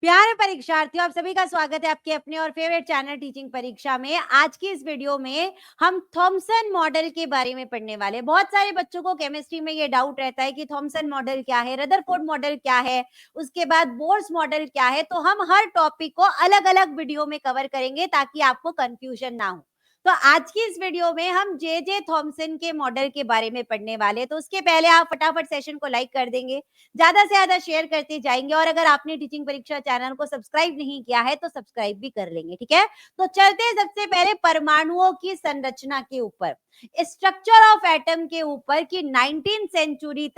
प्यारे परीक्षार्थियों, आप सभी का स्वागत है आपके अपने और फेवरेट चैनल टीचिंग परीक्षा में। आज की इस वीडियो में हम थॉमसन मॉडल के बारे में पढ़ने वाले हैं। बहुत सारे बच्चों को केमिस्ट्री में ये डाउट रहता है कि थॉमसन मॉडल क्या है, रदरफोर्ड मॉडल क्या है, उसके बाद बोर्स मॉडल क्या है। तो हम हर टॉपिक को अलग अलग वीडियो में कवर करेंगे ताकि आपको कंफ्यूजन ना हो। तो आज की इस वीडियो में हम जे थॉमसन के मॉडल के बारे में पढ़ने वाले हैं। तो उसके पहले आप फटाफट सेशन को लाइक कर देंगे, ज्यादा से ज्यादा शेयर करते जाएंगे, और अगर आपने टीचिंग परीक्षा चैनल को सब्सक्राइब नहीं किया है तो सब्सक्राइब भी कर लेंगे। ठीक है, तो चलते हैं सबसे पहले परमाणुओं की संरचना के ऊपर, स्ट्रक्चर ऑफ एटम के ऊपर कि 19 सेंचुरी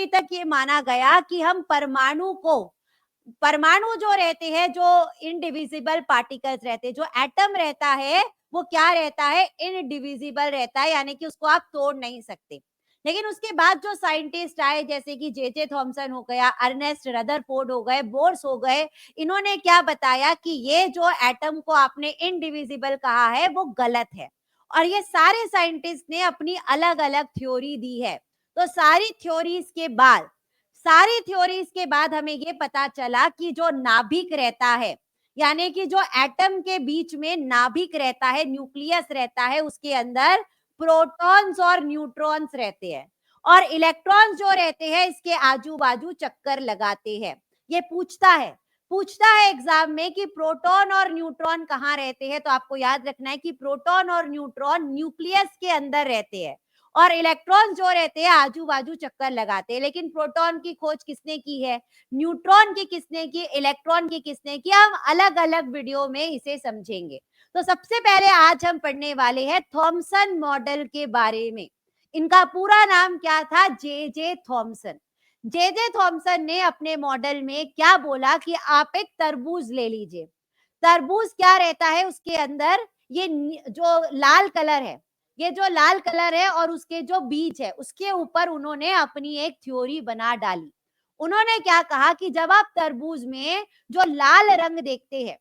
तक ये माना गया कि हम परमाणु जो रहते हैं, जो इनडिविजिबल पार्टिकल्स रहते हैं, जो एटम रहता है वो क्या रहता है, इनडिविजिबल रहता है, यानी कि उसको आप तोड़ नहीं सकते। लेकिन उसके बाद जो साइंटिस्ट आए, जैसे कि जे थॉमसन हो गया, अर्नेस्ट रदरफोर्ड हो गए, बोर्स हो गए, इन्होंने क्या बताया कि ये जो एटम को आपने इनडिविजिबल कहा है वो गलत है। और ये सारे साइंटिस्ट ने अपनी अलग अलग थ्योरी दी है। तो सारी थ्योरीज के बाद हमें ये पता चला कि जो नाभिक रहता है, यानी कि जो एटम के बीच में नाभिक रहता है, न्यूक्लियस रहता है, उसके अंदर प्रोटॉन्स और न्यूट्रॉन्स रहते हैं, और इलेक्ट्रॉन्स जो रहते हैं इसके आजू बाजू चक्कर लगाते हैं। ये पूछता है एग्जाम में कि प्रोटॉन और न्यूट्रॉन कहाँ रहते हैं। तो आपको याद रखना है कि प्रोटॉन और न्यूट्रॉन न्यूक्लियस के अंदर रहते हैं, और इलेक्ट्रॉन जो रहते हैं आजू बाजू चक्कर लगाते हैं। लेकिन प्रोटॉन की खोज किसने की है, न्यूट्रॉन की किसने की, इलेक्ट्रॉन की किसने की, हम अलग अलग वीडियो में इसे समझेंगे। तो सबसे पहले आज हम पढ़ने वाले हैं थॉमसन मॉडल के बारे में। इनका पूरा नाम क्या था, जे थॉमसन। जे थॉमसन ने अपने मॉडल में क्या बोला कि आप एक तरबूज ले लीजिए। तरबूज क्या रहता है उसके अंदर, ये जो लाल कलर है, ये जो लाल कलर है और उसके जो बीज है उसके ऊपर उन्होंने अपनी एक थ्योरी बना डाली। उन्होंने क्या कहा कि जब आप तरबूज में जो लाल रंग देखते हैं,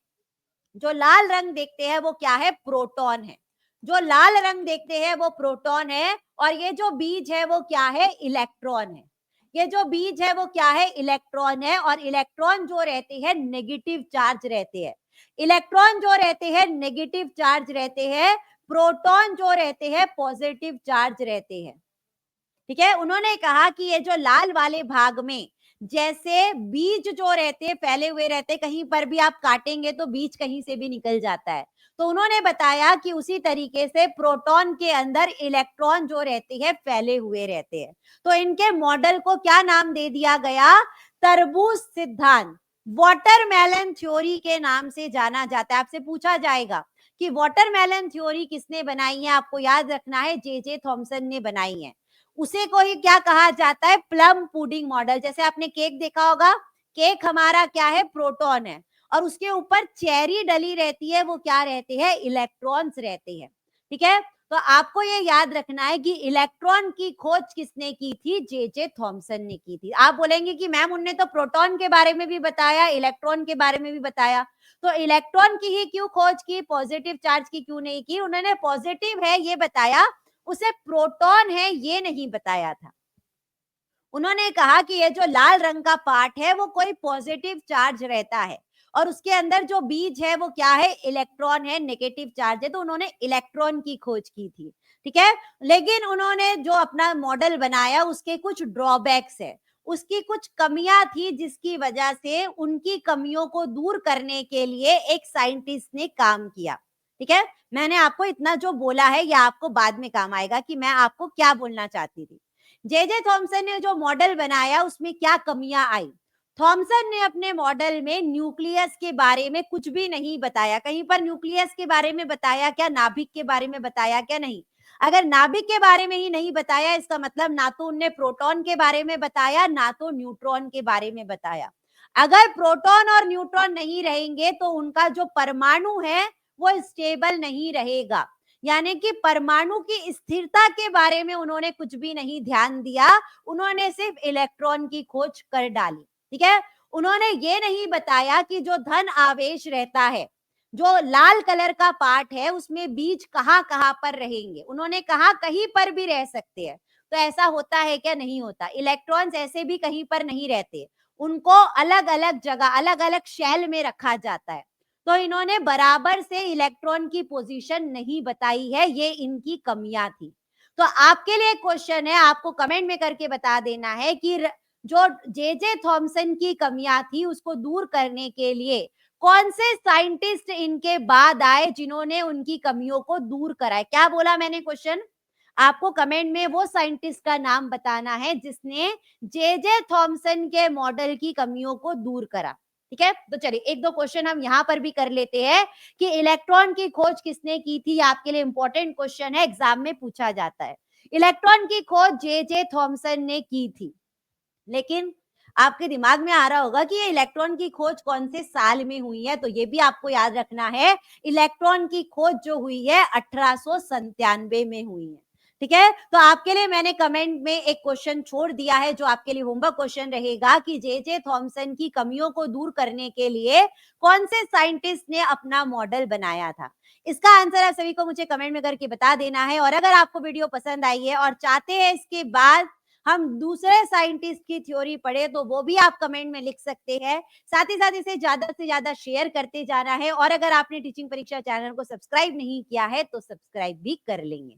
जो लाल रंग देखते हैं वो क्या है, प्रोटॉन है। जो लाल रंग देखते हैं वो प्रोटॉन है, और ये जो बीज है वो क्या है, इलेक्ट्रॉन है। ये जो बीज है वो क्या है, इलेक्ट्रॉन है, और इलेक्ट्रॉन जो रहते हैं नेगेटिव चार्ज रहते हैं। इलेक्ट्रॉन जो रहते हैं नेगेटिव चार्ज रहते हैं, प्रोटॉन जो रहते हैं पॉजिटिव चार्ज रहते हैं। ठीक है, उन्होंने कहा कि ये जो लाल वाले भाग में जैसे बीज जो रहते हैं फैले हुए रहते हैं, कहीं पर भी आप काटेंगे तो बीज कहीं से भी निकल जाता है। तो उन्होंने बताया कि उसी तरीके से प्रोटॉन के अंदर इलेक्ट्रॉन जो रहते हैं फैले हुए रहते हैं। तो इनके मॉडल को क्या नाम दे दिया गया, तरबूज सिद्धांत, वाटरमेलन थ्योरी के नाम से जाना जाता है। आपसे पूछा जाएगा कि वाटरमेलन थ्योरी किसने बनाई है, आपको याद रखना है जे थॉमसन ने बनाई है। उसे को ही क्या कहा जाता है, प्लम पुडिंग मॉडल। जैसे आपने केक देखा होगा, केक हमारा क्या है, प्रोटॉन है, और उसके ऊपर चेरी डली रहती है, वो क्या रहते हैं, इलेक्ट्रॉन्स रहते हैं। ठीक है, तो आपको ये याद रखना है कि इलेक्ट्रॉन की खोज किसने की थी, जे थॉमसन ने की थी। आप बोलेंगे कि मैम उनने तो प्रोटॉन के बारे में भी बताया, इलेक्ट्रॉन के बारे में भी बताया, तो इलेक्ट्रॉन की ही क्यों खोज की, पॉजिटिव चार्ज की क्यों नहीं की। उन्होंने पॉजिटिव है ये बताया, उसे प्रोटॉन है ये नहीं बताया था। उन्होंने कहा कि ये जो लाल रंग का पार्ट है वो कोई पॉजिटिव चार्ज रहता है, और उसके अंदर जो बीज है वो क्या है, इलेक्ट्रॉन है, नेगेटिव चार्ज है। तो उन्होंने इलेक्ट्रॉन की खोज की थी। ठीक है, लेकिन उन्होंने जो अपना मॉडल बनाया उसके कुछ ड्रॉबैक्स है, उसकी कुछ कमियां थी, जिसकी वजह से उनकी कमियों को दूर करने के लिए एक साइंटिस्ट ने काम किया। ठीक है, मैंने आपको इतना जो बोला है ये आपको बाद में काम आएगा कि मैं आपको क्या बोलना चाहती थी। जे थॉमसन ने जो मॉडल बनाया उसमें क्या कमियां आई, थॉमसन ने अपने मॉडल में न्यूक्लियस के बारे में कुछ भी नहीं बताया। कहीं पर न्यूक्लियस के बारे में बताया क्या, नाभिक के बारे में बताया क्या, नहीं। अगर नाभिक के बारे में ही नहीं बताया, इसका मतलब ना तो उनने प्रोटॉन के बारे में बताया, ना तो न्यूट्रॉन के बारे में बताया। अगर प्रोटॉन और न्यूट्रॉन नहीं रहेंगे तो उनका जो परमाणु है वो स्टेबल नहीं रहेगा, यानी कि परमाणु की स्थिरता के बारे में उन्होंने कुछ भी नहीं ध्यान दिया। उन्होंने सिर्फ इलेक्ट्रॉन की खोज कर डाली। ठीक है, उन्होंने ये नहीं बताया कि जो धन आवेश रहता है, जो लाल कलर का पार्ट है, उसमें बीज कहाँ कहाँ पर रहेंगे। उन्होंने कहा कहीं पर भी रह सकते हैं। तो ऐसा होता है क्या? नहीं होता। इलेक्ट्रॉन्स ऐसे भी कहीं पर नहीं रहते, उनको अलग अलग जगह, अलग अलग शेल में रखा जाता है। तो इन्होंने बराबर से इलेक्ट्रॉन की पोजीशन नहीं बताई है, ये इनकी कमियां थी। तो आपके लिए क्वेश्चन है, आपको कमेंट में करके बता देना है कि जो जे थॉमसन की कमियां थी उसको दूर करने के लिए कौन से साइंटिस्ट इनके बाद आए जिन्होंने उनकी कमियों को दूर करा है। क्या बोला मैंने क्वेश्चन? आपको कमेंट में वो साइंटिस्ट का नाम बताना है जिसने जे थॉमसन के मॉडल की कमियों को दूर करा। ठीक है, तो चलिए एक दो क्वेश्चन हम यहां पर भी कर लेते हैं कि इलेक्ट्रॉन की खोज किसने की थी। आपके लिए इंपॉर्टेंट क्वेश्चन है, एग्जाम में पूछा जाता है। इलेक्ट्रॉन की खोज जे थॉमसन ने की थी, लेकिन आपके दिमाग में आ रहा होगा कि ये इलेक्ट्रॉन की खोज कौन से साल में हुई है, तो ये भी आपको याद रखना है। इलेक्ट्रॉन की खोज जो हुई है 1897 में हुई है। ठीक है, तो आपके लिए मैंने कमेंट में एक क्वेश्चन छोड़ दिया है जो आपके लिए होमवर्क क्वेश्चन रहेगा कि जे थॉमसन की कमियों को दूर करने के लिए कौन से साइंटिस्ट ने अपना मॉडल बनाया था। इसका आंसर आप सभी को मुझे कमेंट में करके बता देना है। और अगर आपको वीडियो पसंद आई है और चाहते हैं इसके बाद हम दूसरे साइंटिस्ट की थ्योरी पढ़े, तो वो भी आप कमेंट में लिख सकते हैं। साथ ही साथ इसे ज्यादा से ज्यादा शेयर करते जाना है। और अगर आपने टीचिंग परीक्षा चैनल को सब्सक्राइब नहीं किया है तो सब्सक्राइब भी कर लेंगे।